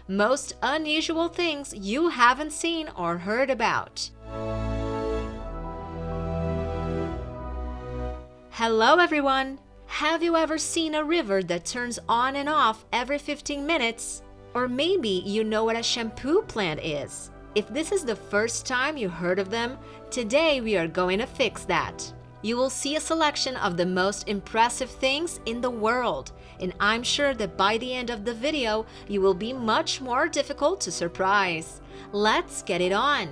Most unusual things you haven't seen or heard about. Hello everyone! Have you ever seen a river that turns on and off every 15 minutes? Or maybe you know what a shampoo plant is. If this is the first time you heard of them, today we are going to fix that. You will see a selection of the most impressive things in the world, and I'm sure that by the end of the video, you will be much more difficult to surprise. Let's get it on!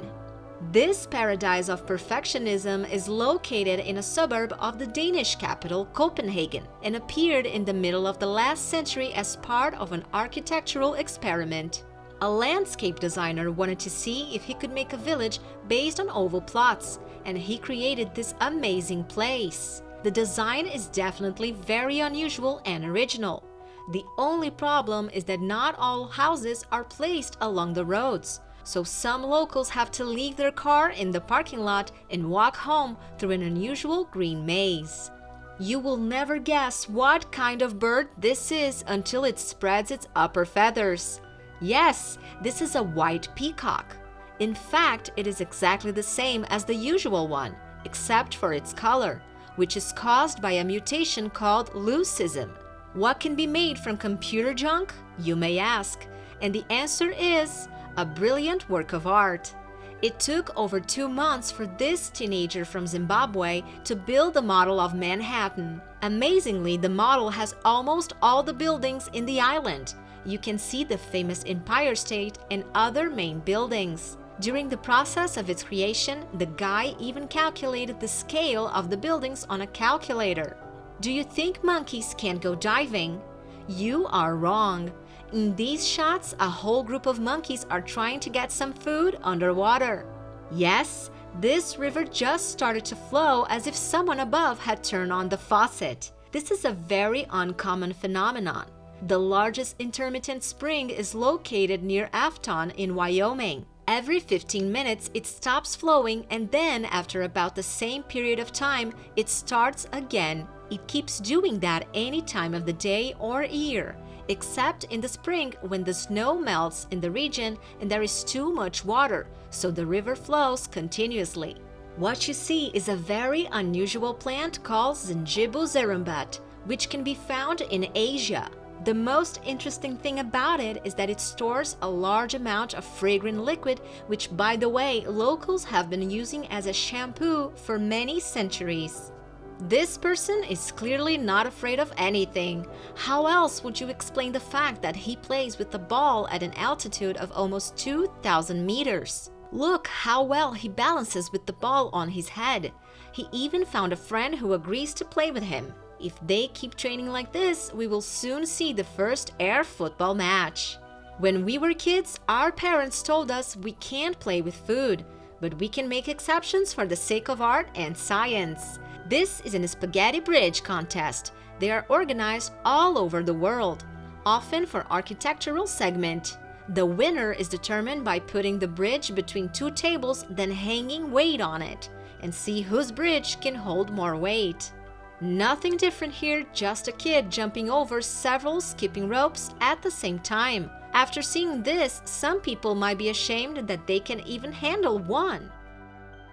This paradise of perfectionism is located in a suburb of the Danish capital, Copenhagen, and appeared in the middle of the last century as part of an architectural experiment. A landscape designer wanted to see if he could make a village based on oval plots, and he created this amazing place. The design is definitely very unusual and original. The only problem is that not all houses are placed along the roads, so some locals have to leave their car in the parking lot and walk home through an unusual green maze. You will never guess what kind of bird this is until it spreads its upper feathers. Yes, this is a white peacock. In fact, it is exactly the same as the usual one, except for its color, which is caused by a mutation called leucism. What can be made from computer junk, you may ask? And the answer is a brilliant work of art. It took over 2 months for this teenager from Zimbabwe to build the model of Manhattan. Amazingly, the model has almost all the buildings in the island. You can see the famous Empire State and other main buildings. During the process of its creation, the guy even calculated the scale of the buildings on a calculator. Do you think monkeys can't go diving? You are wrong. In these shots, a whole group of monkeys are trying to get some food underwater. Yes, this river just started to flow as if someone above had turned on the faucet. This is a very uncommon phenomenon. The largest intermittent spring is located near Afton in Wyoming. Every 15 minutes, it stops flowing, and then after about the same period of time, it starts again. It keeps doing that any time of the day or year, except in the spring when the snow melts in the region and there is too much water, so the river flows continuously. What you see is a very unusual plant called Zingiber zarumbat, which can be found in Asia. The most interesting thing about it is that it stores a large amount of fragrant liquid, which, by the way, locals have been using as a shampoo for many centuries. This person is clearly not afraid of anything. How else would you explain the fact that he plays with the ball at an altitude of almost 2,000 meters? Look how well he balances with the ball on his head. He even found a friend who agrees to play with him. If they keep training like this, we will soon see the first air football match. When we were kids, our parents told us we can't play with food, but we can make exceptions for the sake of art and science. This is an spaghetti bridge contest. They are organized all over the world, often for architectural segment. The winner is determined by putting the bridge between 2 tables, then hanging weight on it, and see whose bridge can hold more weight. Nothing different here, just a kid jumping over several skipping ropes at the same time. After seeing this, some people might be ashamed that they can even handle one.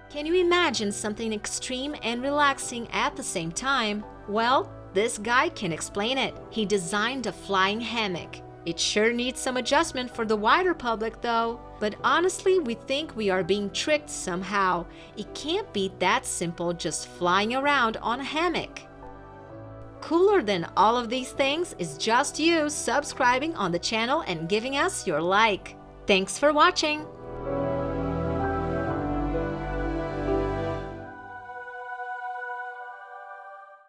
Can you imagine something extreme and relaxing at the same time? Well, this guy can explain it. He designed a flying hammock. It sure needs some adjustment for the wider public though. But honestly, we think we are being tricked somehow. It can't be that simple just flying around on a hammock. Cooler than all of these things is just you subscribing on the channel and giving us your like. Thanks for watching!